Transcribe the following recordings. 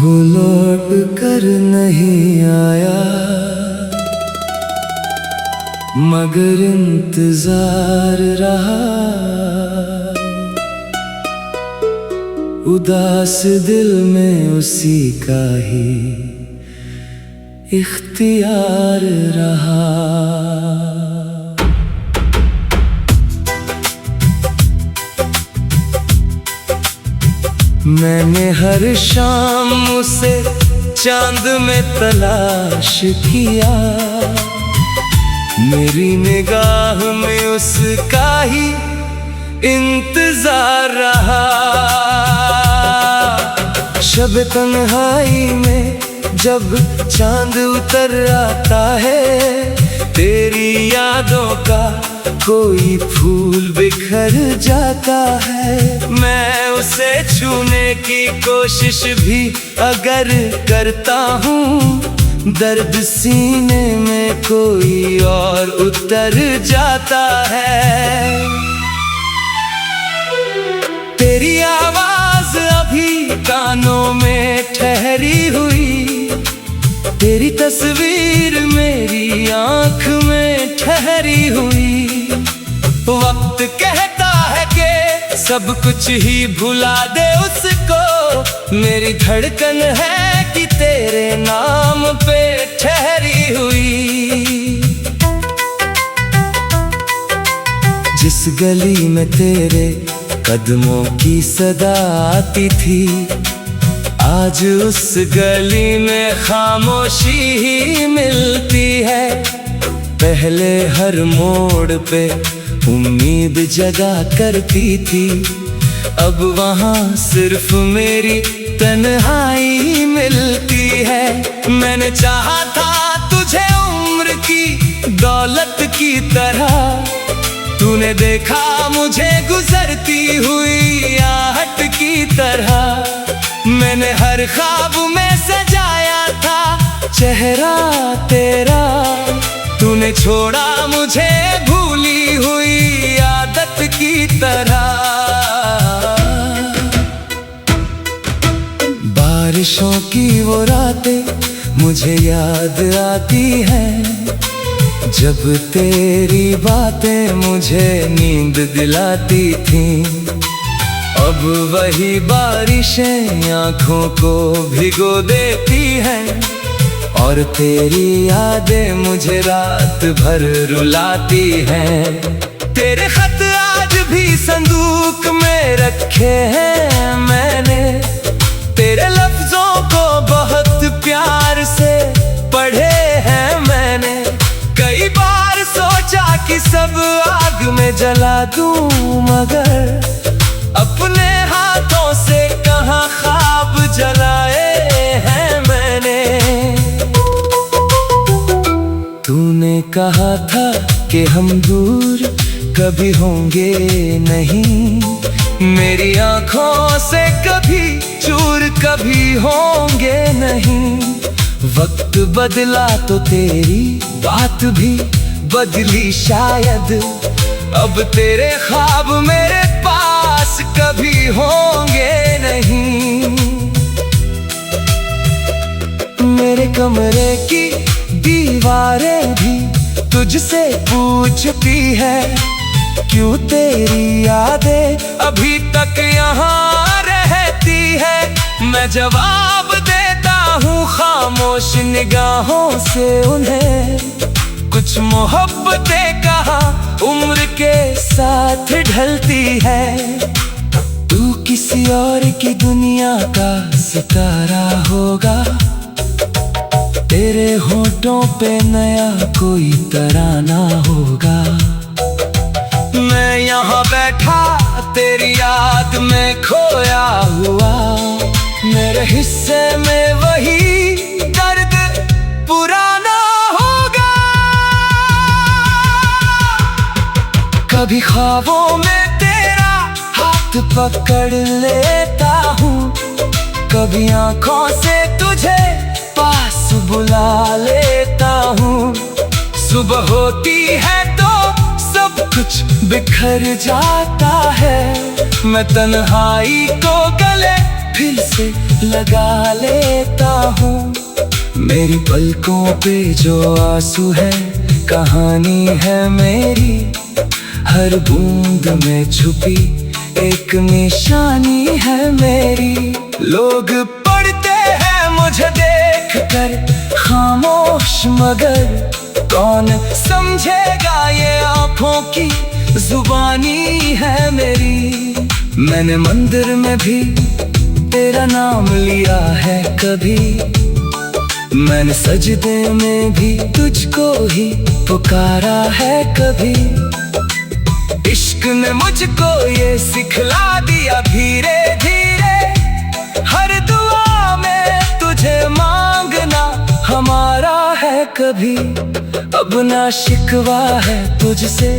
वो लौट कर नहीं आया, मगर इंतजार रहा। उदास दिल में उसी का ही इख्तियार रहा। मैंने हर शाम उसे चांद में तलाश किया, मेरी निगाह में उसका ही इंतजार रहा। शब तन्हाई में जब चांद उतर आता है, तेरी यादों का कोई फूल बिखर जाता है। मैं उसे छूने की कोशिश भी अगर करता हूँ, दर्द सीने में कोई और उतर जाता है। तेरी आवाज अभी कानों में ठहरी हुई, तेरी तस्वीर मेरी आंख में ठहरी हुई। वक्त कहता है कि सब कुछ ही भुला दे उसको, मेरी धड़कन है कि तेरे नाम पे ठहरी हुई। जिस गली में तेरे कदमों की सदा आती थी, आज उस गली में खामोशी ही मिलती है। पहले हर मोड़ पे उम्मीद जगा करती थी, अब वहाँ सिर्फ मेरी तन्हाई मिलती है। मैंने चाहा था तुझे उम्र की दौलत की तरह, तूने देखा मुझे गुजरती हुई आहट की तरह। मैंने हर ख्वाब में सजाया था चेहरा तेरा, तूने छोड़ा मुझे भूली हुई आदत की तरह। बारिशों की वो रातें मुझे याद आती हैं, जब तेरी बातें मुझे नींद दिलाती थीं। अब वही बारिशें आँखों को भिगो देती हैं, और तेरी यादें मुझे रात भर रुलाती हैं। तेरे खत आज भी संदूक में रखे हैं मैंने, तेरे लफ्जों को बहुत प्यार से पढ़े हैं मैंने। कई बार सोचा कि सब आग में जला दूं, मगर अपने हाथों से कहाँ ख्वाब जलाए हैं मैंने। तूने कहा था कि हम दूर कभी होंगे नहीं, मेरी आंखों से कभी चूर कभी होंगे नहीं। वक्त बदला तो तेरी बात भी बदली शायद, अब तेरे ख्वाब मेरे पास कभी होंगे नहीं। मेरे कमरे की दीवारें भी तुझसे पूछती है, क्यों तेरी यादें अभी तक यहाँ रहती है। मैं जवाब देता हूँ खामोश निगाहों से उन्हें, कुछ मोहब्बतें कहाँ उम्र के साथ ढलती है। तू किसी और की दुनिया का सितारा होगा, तेरे होठों पे नया कोई तराना होगा। मैं यहाँ बैठा तेरी याद में खोया हुआ, मेरे हिस्से में वही दर्द पुराना होगा। कभी ख्वाबों में तेरा हाथ पकड़ लेता हूँ, कभी आंखों से तुझे पास बुला लेता हूँ। सुबह होती है तो सब कुछ बिखर जाता है, मैं तन्हाई को गले फिर से लगा लेता हूँ। मेरी पलकों पे जो आंसू है कहानी है मेरी, हर बूंद में छुपी एक निशानी है मेरी। लोग पढ़ते हैं मुझे देख कर खामोश, मगर कौन समझेगा ये आँखों की जुबानी है मेरी। मैंने मंदिर में भी तेरा नाम लिया है कभी, मैंने सजदे में भी तुझको ही पुकारा है कभी। इश्क ने मुझको ये सिखला दिया धीरे धीरे, हर दुआ में तुझे मांगना हमारा है कभी। अब ना शिकवा है तुझसे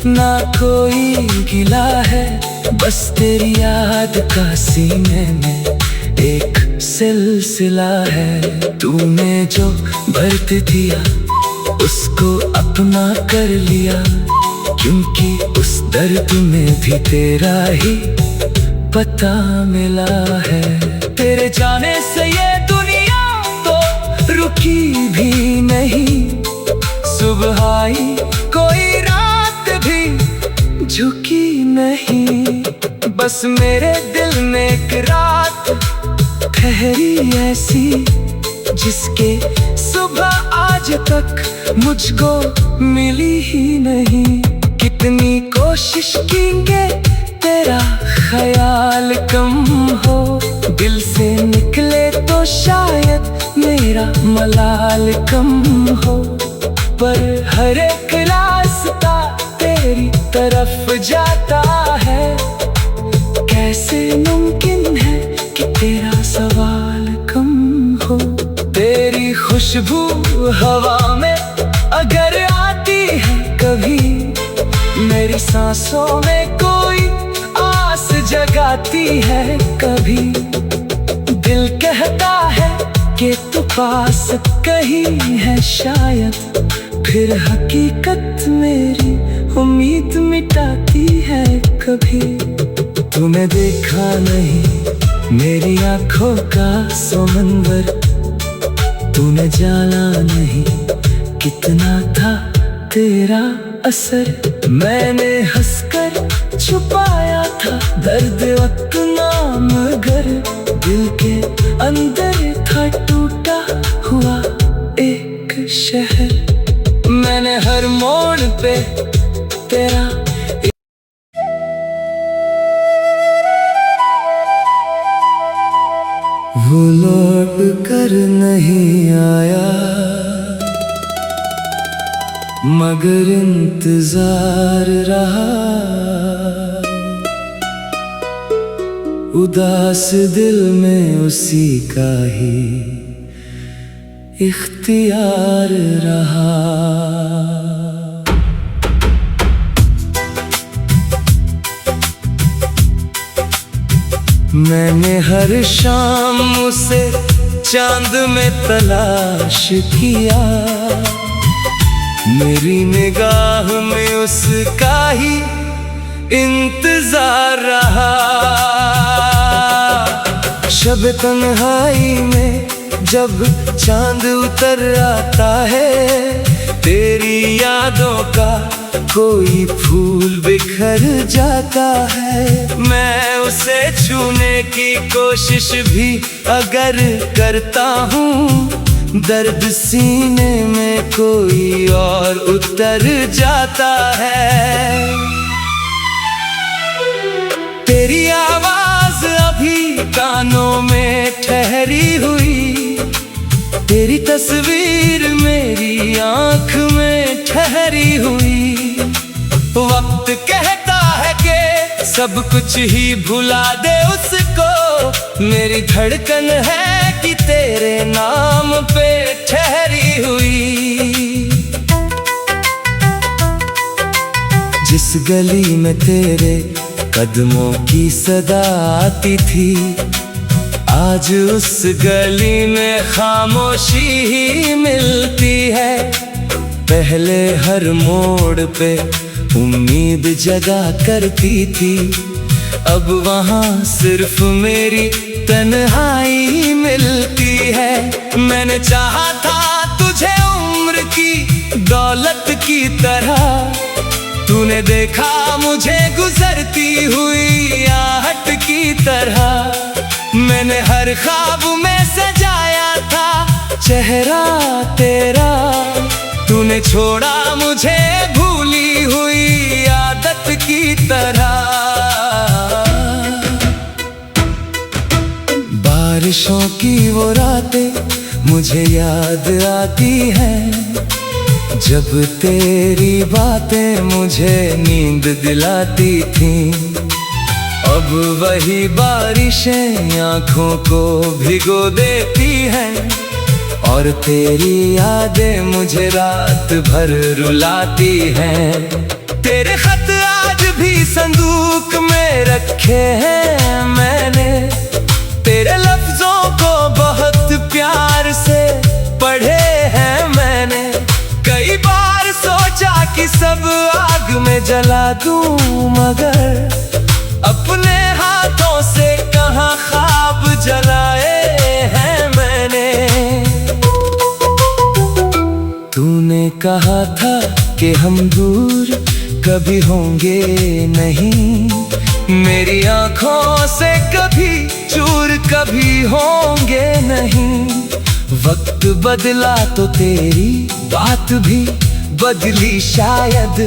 ना कोई गिला है, बस तेरी याद का सीने में एक सिलसिला है। तूने जो बर्त दिया उसको अपना कर लिया, क्योंकि उस दर्द में भी तेरा ही पता मिला है। तेरे जाने से ये दुनिया तो रुकी भी नहीं, सुबह आई कोई रात भी झुकी नहीं। बस मेरे दिल में एक रात ठहरी ऐसी, जिसके सुबह आज तक मुझको मिली ही नहीं। कितनी कोशिश की के तेरा ख्याल कम हो, दिल से निकले तो शायद मेरा मलाल कम हो। पर हर एक रास्ता तेरी तरफ जाता है, कैसे मुमकिन है कि तेरा सवाल कम हो। तेरी खुशबू हवा में अगर आती है कभी, मेरी सांसों में कोई आस जगाती है कभी। दिल कहता है कि तू पास कहीं है शायद, फिर हकीकत मेरी उम्मीद मिटाती है कभी। तूने देखा नहीं मेरी आंखों का समंदर, तूने जाना नहीं कितना था तेरा असर। मैंने हंसकर छुपाया था दर्द अपना, मगर दिल के अंदर था टूटा हुआ एक शहर। मैंने हर मोड़ पे तेरा वो लौट कर नहीं आया, मगर इंतजार रहा। उदास दिल में उसी का ही इख्तियार रहा। मैंने हर शाम उसे चांद में तलाश किया, मेरी निगाह में उसका ही इंतजार रहा। शब तन्हाई में जब चांद उतर आता है, तेरी यादों का कोई फूल बिखर जाता है। मैं उसे छूने की कोशिश भी अगर करता हूँ, दर्द सीने में कोई और उतर जाता है। तेरी आवाज अभी कानों में ठहरी हुई, तेरी तस्वीर मेरी आंख में ठहरी हुई। वक्त कहता है कि सब कुछ ही भुला दे उसको, मेरी धड़कन है कि तेरे नाम पे ठहरी हुई। जिस गली में तेरे कदमों की सदा आती थी, आज उस गली में खामोशी ही मिलती है। पहले हर मोड़ पे उम्मीद जगा करती थी, अब वहाँ सिर्फ मेरी तन्हाई मिलती है। मैंने चाहा था तुझे उम्र की दौलत की तरह, तूने देखा मुझे गुजरती हुई आहट की तरह। मैंने हर ख्वाब में सजाया था चेहरा तेरा, तूने छोड़ा मुझे भूली हुई आदत की तरह। बारिशों की वो रातें मुझे याद आती हैं, जब तेरी बातें मुझे नींद दिलाती थीं। अब वही बारिशें आँखों को भिगो देती हैं, और तेरी यादें मुझे रात भर रुलाती हैं। तेरे खत आज भी संदूक में रखे हैं मैंने, तेरे लफ्जों को बहुत प्यार से पढ़े हैं मैंने। कई बार सोचा कि सब आग में जला दूं, मगर अपने हाथों से कहाँ ख्वाब जलाए हैं मैंने। तूने कहा था कि हम दूर कभी होंगे नहीं, मेरी आंखों से कभी चूर कभी होंगे नहीं। वक्त बदला तो तेरी बात भी बदली शायद,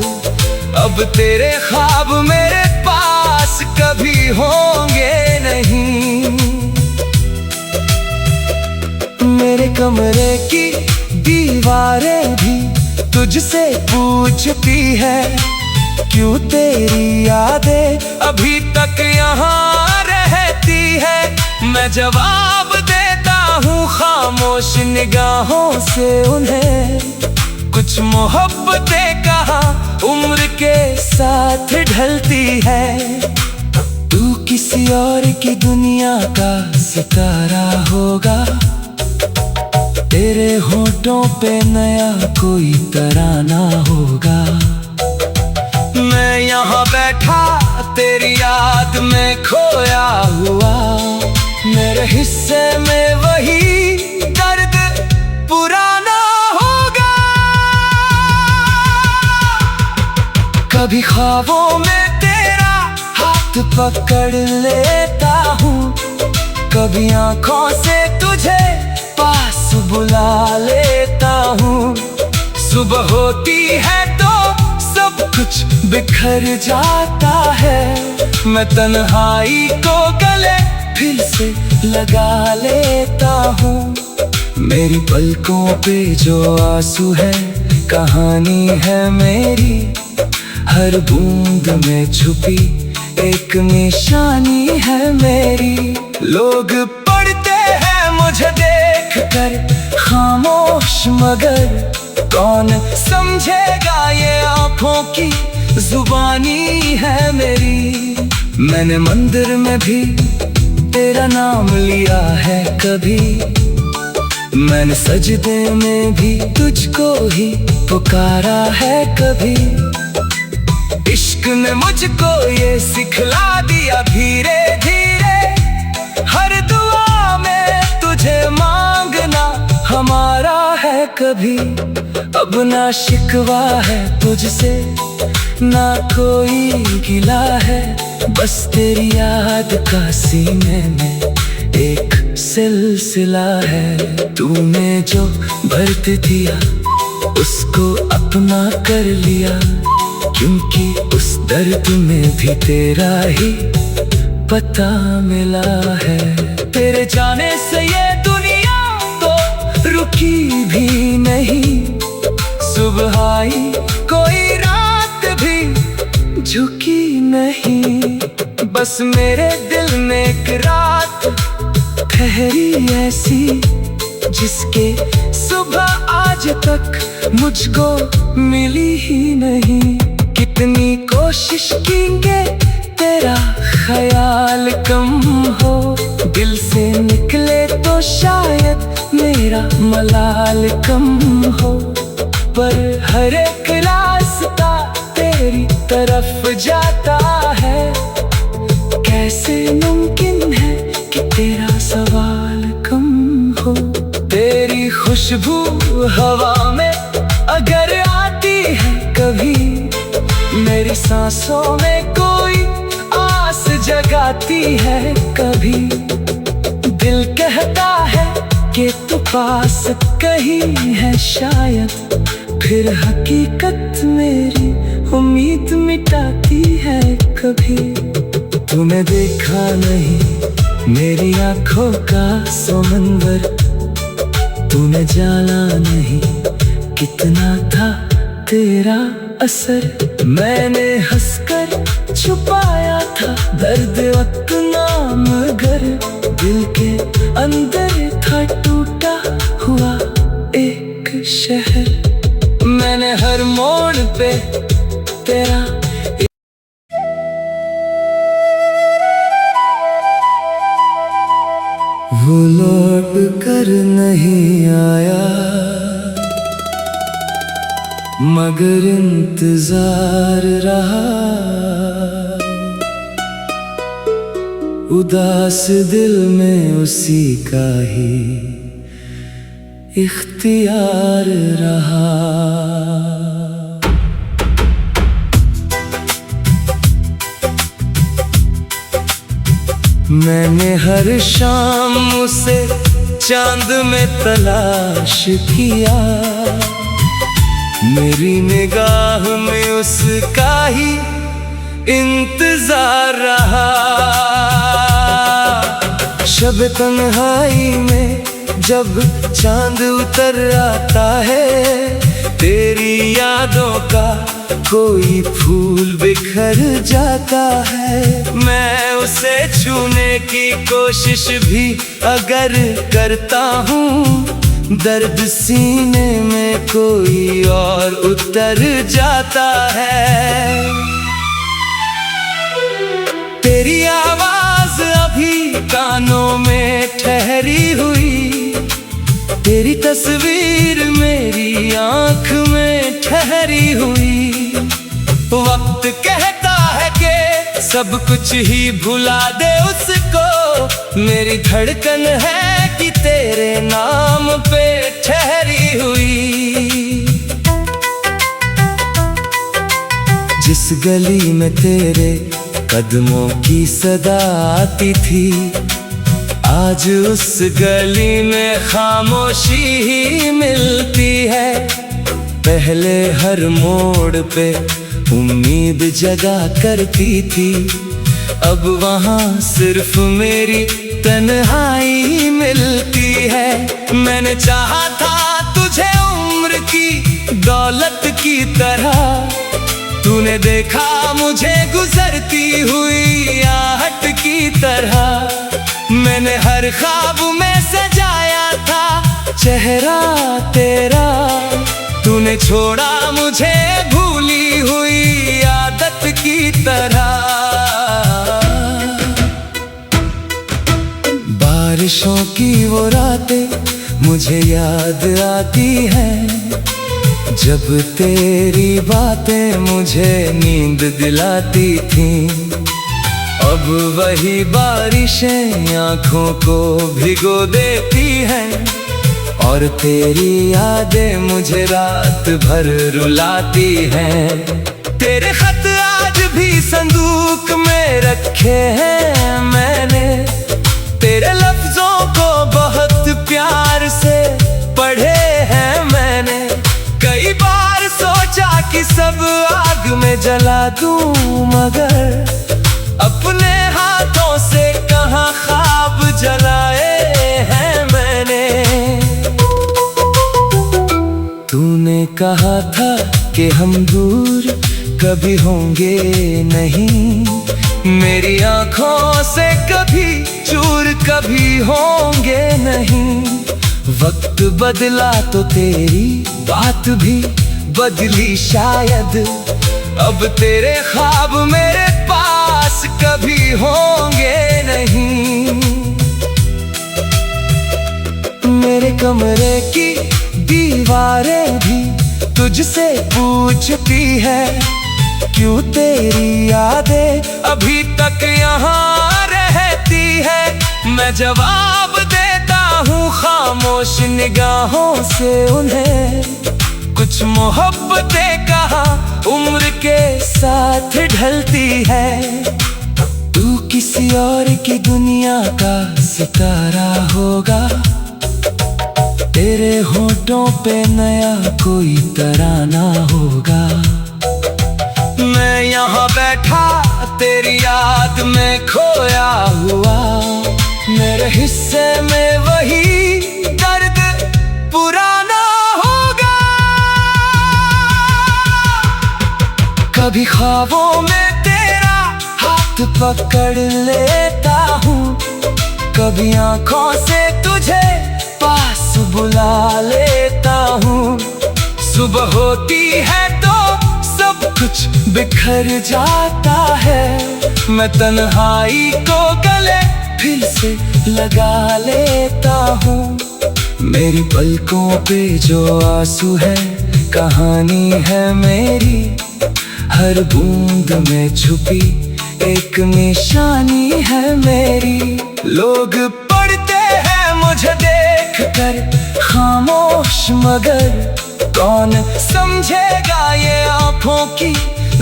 अब तेरे ख्वाब मेरे पास कभी होंगे नहीं। मेरे कमरे की दीवारें भी तुझसे पूछती है, क्यों तेरी यादें अभी तक यहाँ रहती है। मैं जवाब देता हूँ खामोश निगाहों से उन्हें, कुछ मोहब्बतें कहाँ उम्र के साथ ढलती है। तू किसी और की दुनिया का सितारा होगा, तेरे होठों पे नया कोई तराना होगा। मैं यहाँ बैठा तेरी याद में खोया हुआ, मेरे हिस्से में वही दर्द पुराना होगा। कभी ख्वाबों में तेरा हाथ पकड़ लेता हूँ, कभी आंखों से तुझे पास बुला लेता हूँ। सुबह होती है तो सब कुछ बिखर जाता है, मैं तन्हाई को गले फिर से लगा लेता हूँ। मेरी पलकों पे जो आंसू है कहानी है मेरी, हर बूंद में छुपी एक निशानी है मेरी। लोग पढ़ते हैं मुझे देख कर खामोश, मगर कौन समझेगा ये आँखों की जुबानी है मेरी। मैंने मंदिर में भी तेरा नाम लिया है कभी, मैंने सजदे में भी तुझको ही पुकारा है कभी। इश्क ने मुझको ये सिखला दिया धीरे धीरे, हर दुआ में तुझे मांगना हमारा है कभी। अब ना शिकवा है तुझसे ना कोई गिला है, बस तेरी याद का सीने में एक सिलसिला है। तूने जो भर्त दिया उसको अपना कर लिया, क्योंकि उस दर्द में भी तेरा ही पता मिला है। तेरे जाने से ये दुनिया तो रुकी भी नहीं, सुबह आई कोई रात भी झुकी नहीं। बस मेरे दिल में एक रात ठहरी ऐसी, जिसके सुबह आज तक मुझको मिली ही नहीं। कितनी कोशिश कींगे तेरा ख्याल कम हो, दिल से निकले तो शायद मेरा मलाल कम हो। पर हर एक रास्ता तेरी तरफ जाता है, कैसे मुमकिन है कि तेरा खुशबू हवा में अगर आती है कभी, मेरी सांसों में कोई आस जगाती है कभी। दिल कहता है कि तू पास कहीं है शायद, फिर हकीकत मेरी उम्मीद मिटाती है कभी। तूने देखा नहीं मेरी आंखों का समंदर, तूने जाना नहीं कितना था तेरा असर। मैंने हंसकर छुपाया था दर्द अपना, मगर दिल के अंदर था टूटा हुआ एक शहर। मैंने हर मोड़ पे तेरा वो लौट कर नहीं आया, मगर इंतजार रहा। उदास दिल में उसी का ही इख्तियार रहा। मैंने हर शाम उसे चांद में तलाश किया, मेरी निगाह में उसका ही इंतजार रहा। शब तन्हाई में जब चांद उतर आता है, तेरी यादों का कोई फूल बिखर जाता है। मैं उसे छूने की कोशिश भी अगर करता हूँ, दर्द सीने में कोई और उतर जाता है। तेरी आवाज अभी कानों में ठहरी हुई, तेरी तस्वीर मेरी आंख में ठहरी हुई। वक्त कहता है कि सब कुछ ही भुला दे उसको, मेरी धड़कन है कि तेरे नाम पे ठहरी हुई। जिस गली में तेरे कदमों की सदा आती थी, आज उस गली में खामोशी ही मिलती है। पहले हर मोड़ पे उम्मीद जगा करती थी, अब वहाँ सिर्फ मेरी तन्हाई मिलती है। मैंने चाहा था तुझे उम्र की दौलत की तरह, तूने देखा मुझे गुजरती हुई आहट की तरह। मैंने हर ख्वाब में सजाया था चेहरा तेरा, तूने छोड़ा मुझे भूली हुई आदत की तरह। बारिशों की वो रातें मुझे याद आती हैं, जब तेरी बातें मुझे नींद दिलाती थीं। अब वही बारिशें आँखों को भिगो देती हैं, और तेरी यादें मुझे रात भर रुलाती हैं। तेरे खत आज भी संदूक में रखे हैं मैंने, तेरे लफ्जों को बहुत प्यार से पढ़े हैं मैंने। कई बार सोचा कि सब आग में जला दूं, मगर अपने हाथों से कहाँ ख्वाब जलाए हैं मैंने। तूने कहा था कि हम दूर कभी होंगे नहीं, मेरी आंखों से कभी चूर कभी होंगे नहीं। वक्त बदला तो तेरी बात भी बदली शायद, अब तेरे ख्वाब मेरे पास कभी होंगे नहीं। मेरे कमरे की दीवारें भी तुझसे पूछती है, क्यों तेरी यादें अभी तक यहाँ रहती है। मैं जवाब देता हूँ खामोश निगाहों से उन्हें कुछ मोहब्बतें कहा उम्र के साथ ढलती है। तू किसी और की दुनिया का सितारा होगा, तेरे होठों पे नया कोई तराना होगा। मैं यहाँ बैठा तेरी याद में खोया हुआ, मेरे हिस्से में वही दर्द पुराना होगा। कभी ख्वाबों में तेरा हाथ पकड़ लेता हूँ, कभी आंखों से तुझे पास बुला लेता हूँ। सुबह होती है तो सब कुछ बिखर जाता है, मैं तन्हाई को गले फिर से लगा लेता हूँ। मेरी पलकों पे जो आंसू है कहानी है मेरी, हर बूंद में छुपी एक निशानी है मेरी। लोग पढ़ते हैं मुझे देख कर खामोश, मगर कौन समझेगा ये आँखों की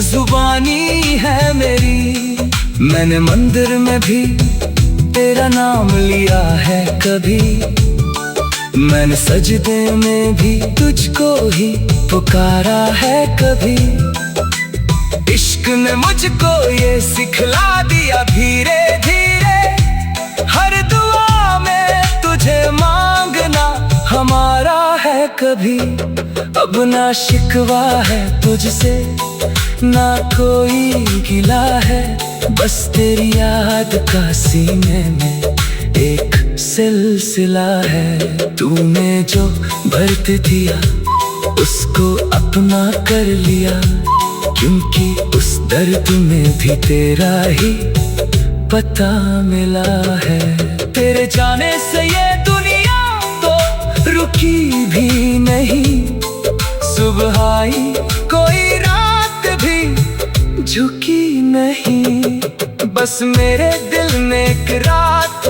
जुबानी है मेरी। मैंने मंदिर में भी तेरा नाम लिया है कभी, मैंने सजदे में भी तुझको ही पुकारा है कभी। इश्क ने मुझको ये सिखला दिया धीरे धीरे, हर दुआ में तुझे मांगना हमारा है कभी। अब ना शिकवा है तुझसे ना कोई गिला है, बस तेरी याद का सीने में एक सिलसिला है। तूने जो भरते दिया उसको अपना कर लिया, क्योंकि उस दर्द में भी तेरा ही पता मिला है। तेरे जाने से ये दुनिया तो रुकी भी नहीं, सुबह आई कोई रात भी झुकी नहीं। बस मेरे दिल में एक रात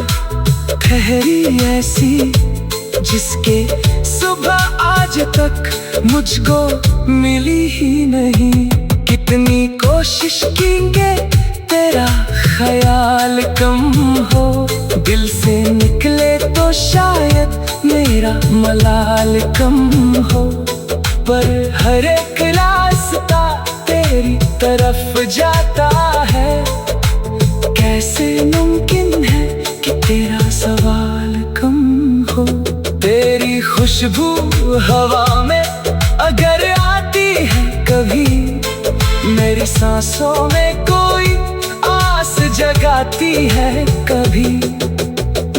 ठहरी ऐसी, जिसके सुबह आज तक मुझको मिली ही नहीं। कितनी कोशिश कींगे तेरा ख्याल कम हो, दिल से निकले तो शायद मेरा मलाल कम हो। पर हर एक रास्ता तेरी तरफ जाता है, कैसे मुमकिन है कि तेरा सवाल कम हो। तेरी खुशबू हवा में अगर आती है कभी, मेरी सांसों में कोई आस जगाती है कभी।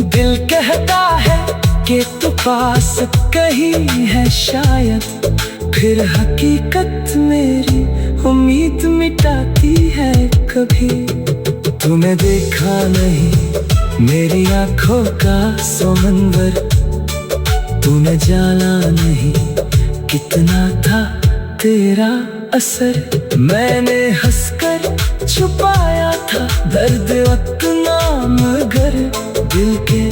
दिल कहता है कि तू पास कहीं है शायद, फिर हकीकत मेरी उम्मीद मिटाती है कभी। तूने देखा नहीं मेरी आंखों का समंदर, तूने जाना नहीं कितना था तेरा असर। मैंने हंसकर छुपाया था दर्द अपना, मगर दिल के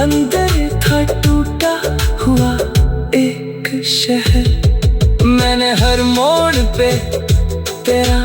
अंदर था टूटा हुआ एक शहर। मैंने हर मोड़ पे तेरा